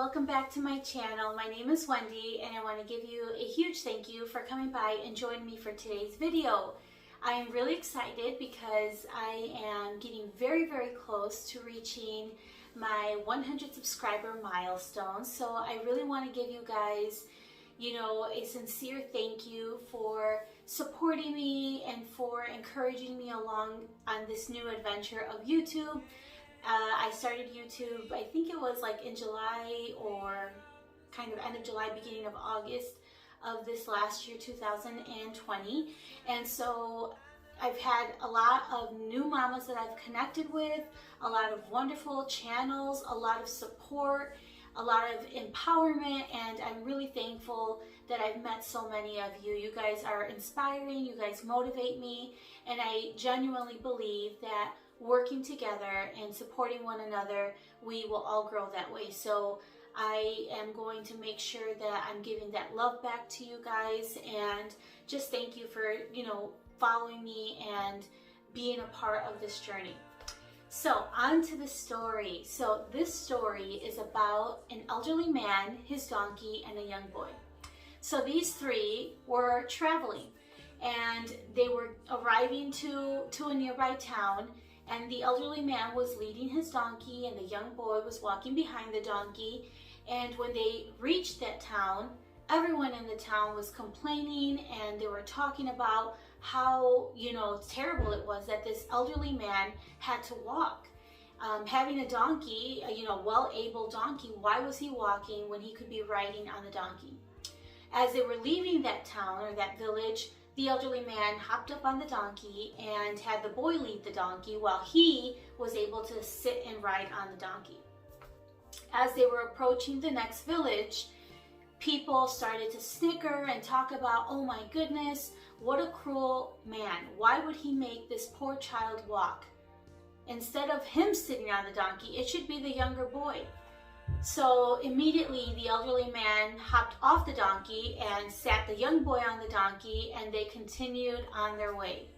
welcome back to my channel. My name is Wendy and I want to give you a huge thank you for coming by and joining me for today's video. I am really excited because I am getting very close to reaching my 100 subscriber milestone. So I really want to give you guys, a sincere thank you for supporting me and for encouraging me along on this new adventure of YouTube. I started YouTube, I think it was like in July or kind of end of July, beginning of August of this last year, 2020. And so I've had a lot of new mamas that I've connected with, a lot of wonderful channels, a lot of support, a lot of empowerment, and I'm really thankful that I've met so many of you. You guys are inspiring, you guys motivate me, and I genuinely believe that working together and supporting one another, we will all grow that way. So I am going to make sure that I'm giving that love back to you guys, and just thank you for, following me and being a part of this journey. So on to the story. So this story is about an elderly man, his donkey, and a young boy. So these three were traveling and they were arriving to a nearby town, and the elderly man was leading his donkey and the young boy was walking behind the donkey. And when they reached that town, everyone in the town was complaining and they were talking about how, terrible it was that this elderly man had to walk. Having a donkey, well-able donkey, why was he walking when he could be riding on the donkey? As they were leaving that town or that village, the elderly man hopped up on the donkey and had the boy lead the donkey while he was able to sit and ride on the donkey. As they were approaching the next village, people started to snicker and talk about, oh my goodness, what a cruel man. Why would he make this poor child walk? Instead of him sitting on the donkey, it should be the younger boy. So immediately the elderly man hopped off the donkey and sat the young boy on the donkey, and they continued on their way.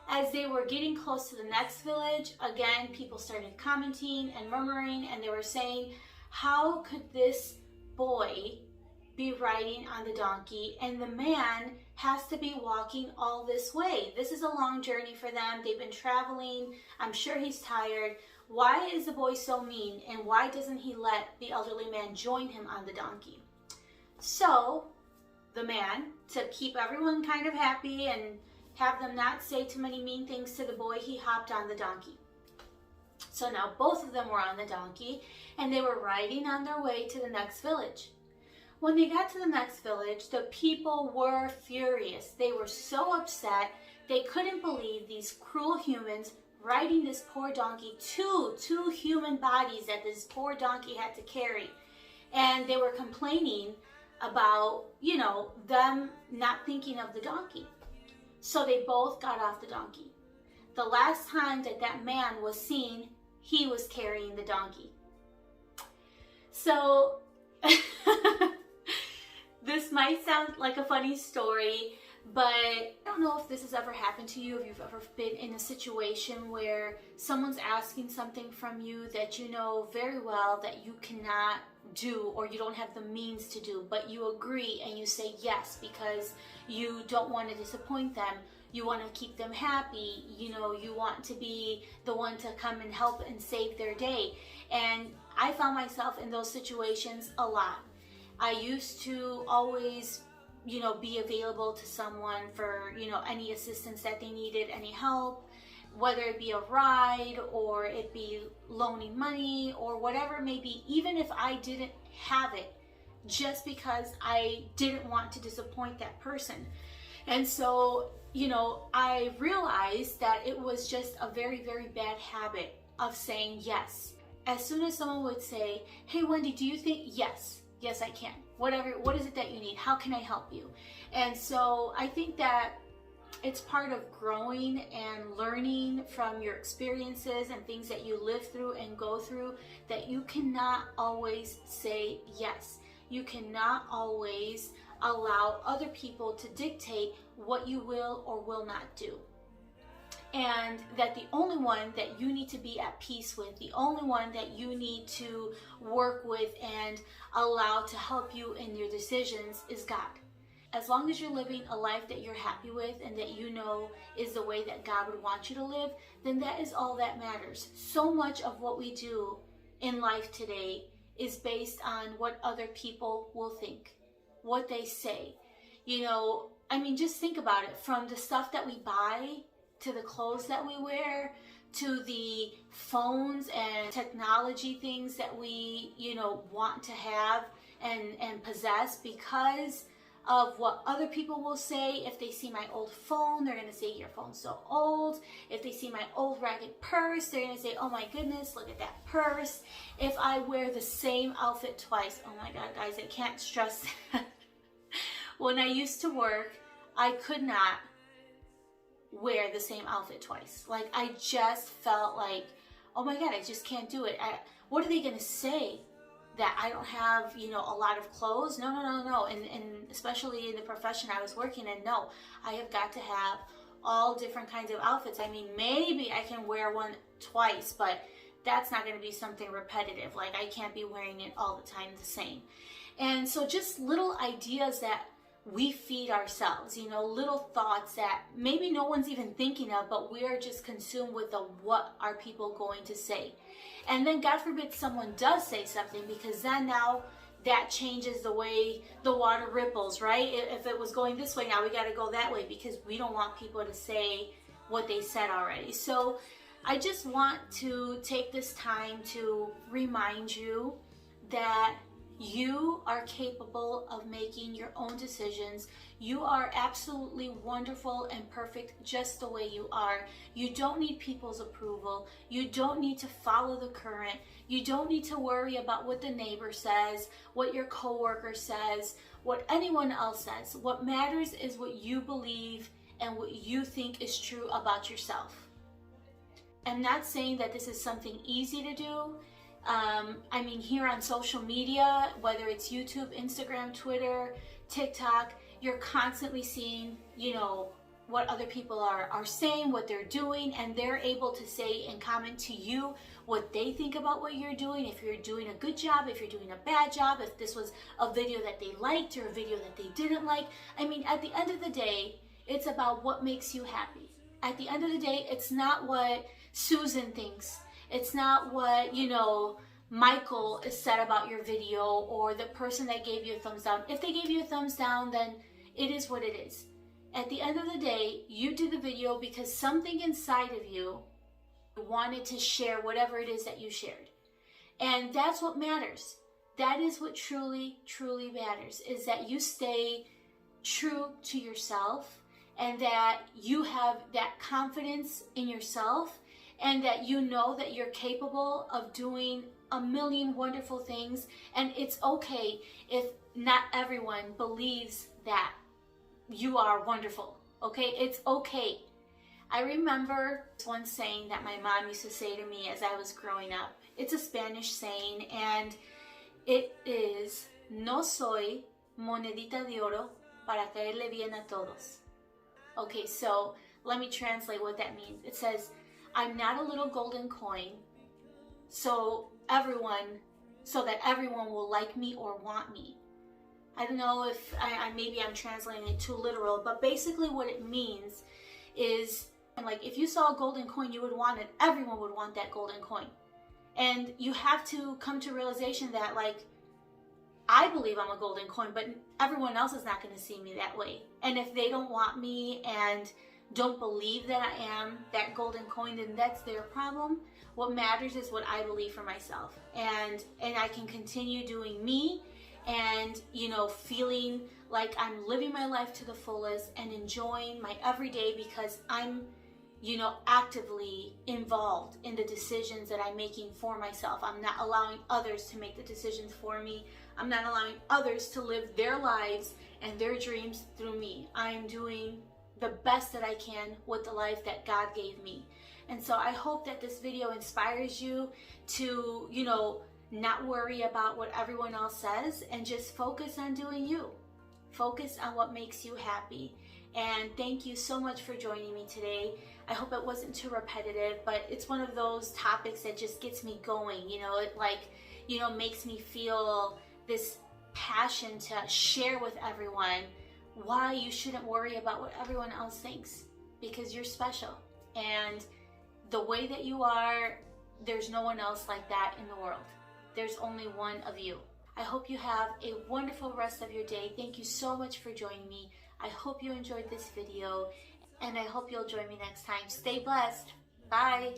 As they were getting close to the next village, again, people started commenting and murmuring, and they were saying, how could this boy be riding on the donkey and the man has to be walking all this way? This is a long journey for them. They've been traveling. I'm sure he's tired. Why is the boy so mean, and why doesn't he let the elderly man join him on the donkey? So the man, to keep everyone kind of happy and have them not say too many mean things to the boy, he hopped on the donkey. So now both of them were on the donkey and they were riding on their way to the next village. When they got to the next village, the people were furious. They were so upset. They couldn't believe these cruel humans riding this poor donkey, two human bodies that this poor donkey had to carry. And they were complaining about, them not thinking of the donkey. So they both got off the donkey. The last time that that man was seen, he was carrying the donkey. So this might sound like a funny story, but I don't know if this has ever happened to you, if you've ever been in a situation where someone's asking something from you that you know very well that you cannot do or you don't have the means to do, but you agree and you say yes because you don't want to disappoint them. You want to keep them happy. You want to be the one to come and help and save their day. And I found myself in those situations a lot. I used to always be available to someone for, any assistance that they needed, any help, whether it be a ride or it be loaning money or whatever it may be, even if I didn't have it, just because I didn't want to disappoint that person. And so, I realized that it was just a very bad habit of saying yes. As soon as someone would say, hey Wendy, do you think, yes, I can. What is it that you need? How can I help you? And so I think that it's part of growing and learning from your experiences and things that you live through and go through, that you cannot always say yes. You cannot always allow other people to dictate what you will or will not do. and that the only one that you need to be at peace with, the only one that you need to work with and allow to help you in your decisions is God. As long as you're living a life that you're happy with and that you know is the way that God would want you to live, then that is all that matters. So much of what we do in life today is based on what other people will think, what they say. You know, I mean, just think about it. From the stuff that we buy, to the clothes that we wear, to the phones and technology things that we, want to have and possess because of what other people will say. If they see my old phone, they're going to say, your phone's so old. If they see my old ragged purse, they're going to say, oh my goodness, look at that purse. If I wear the same outfit twice, oh my God, guys, I can't stress that. When I used to work, I could not wear the same outfit twice. Like, I just felt like, oh my God, I just can't do it. What are they going to say? That I don't have, a lot of clothes? No. And especially in the profession I was working in, no. I have got to have all different kinds of outfits. I mean, maybe I can wear one twice, but that's not going to be something repetitive. Like, I can't be wearing it all the time the same. And so just little ideas that we feed ourselves, little thoughts that maybe no one's even thinking of, but we are just consumed with the what are people going to say. And then God forbid someone does say something, because then now that changes the way the water ripples, right? If it was going this way, now we got to go that way because we don't want people to say what they said already. So I just want to take this time to remind you that you are capable of making your own decisions. You are absolutely wonderful and perfect just the way you are. You don't need people's approval. You don't need to follow the current. You don't need to worry about what the neighbor says, what your coworker says, what anyone else says. What matters is what you believe and what you think is true about yourself. I'm not saying that this is something easy to do. I mean, here on social media, whether it's YouTube, Instagram, Twitter, TikTok, you're constantly seeing, what other people are saying, what they're doing, and they're able to say and comment to you what they think about what you're doing, if you're doing a good job, if you're doing a bad job, if this was a video that they liked or a video that they didn't like. I mean, at the end of the day, it's about what makes you happy. At the end of the day, it's not what Susan thinks. It's not what, Michael is said about your video or the person that gave you a thumbs down. If they gave you a thumbs down, then it is what it is. At the end of the day, you did the video because something inside of you wanted to share whatever it is that you shared. And that's what matters. That is what truly, truly matters, is that you stay true to yourself and that you have that confidence in yourself and that you know that you're capable of doing a million wonderful things. And it's okay if not everyone believes that you are wonderful, okay? It's okay. I remember one saying that my mom used to say to me as I was growing up. It's a Spanish saying, and it is, no soy monedita de oro para caerle bien a todos. Okay, so let me translate what that means. It says, I'm not a little golden coin, so that everyone will like me or want me. I don't know if maybe I'm translating it too literal, but basically what it means is, like, if you saw a golden coin, you would want it. Everyone would want that golden coin. And you have to come to realization that, like, I believe I'm a golden coin, but everyone else is not going to see me that way. And if they don't want me and don't believe that I am that golden coin, then that's their problem. What matters is what I believe for myself. And I can continue doing me and, feeling like I'm living my life to the fullest and enjoying my everyday because I'm, actively involved in the decisions that I'm making for myself. I'm not allowing others to make the decisions for me. I'm not allowing others to live their lives and their dreams through me. I'm doing the best that I can with the life that God gave me. And so I hope that this video inspires you to, not worry about what everyone else says and just focus on doing you. Focus on what makes you happy And thank you so much for joining me today. I hope it wasn't too repetitive, but it's one of those topics that just gets me going. It makes me feel this passion to share with everyone why you shouldn't worry about what everyone else thinks, because you're special. And the way that you are, there's no one else like that in the world. There's only one of you. I hope you have a wonderful rest of your day. Thank you so much for joining me. I hope you enjoyed this video, and I hope you'll join me next time. Stay blessed. Bye.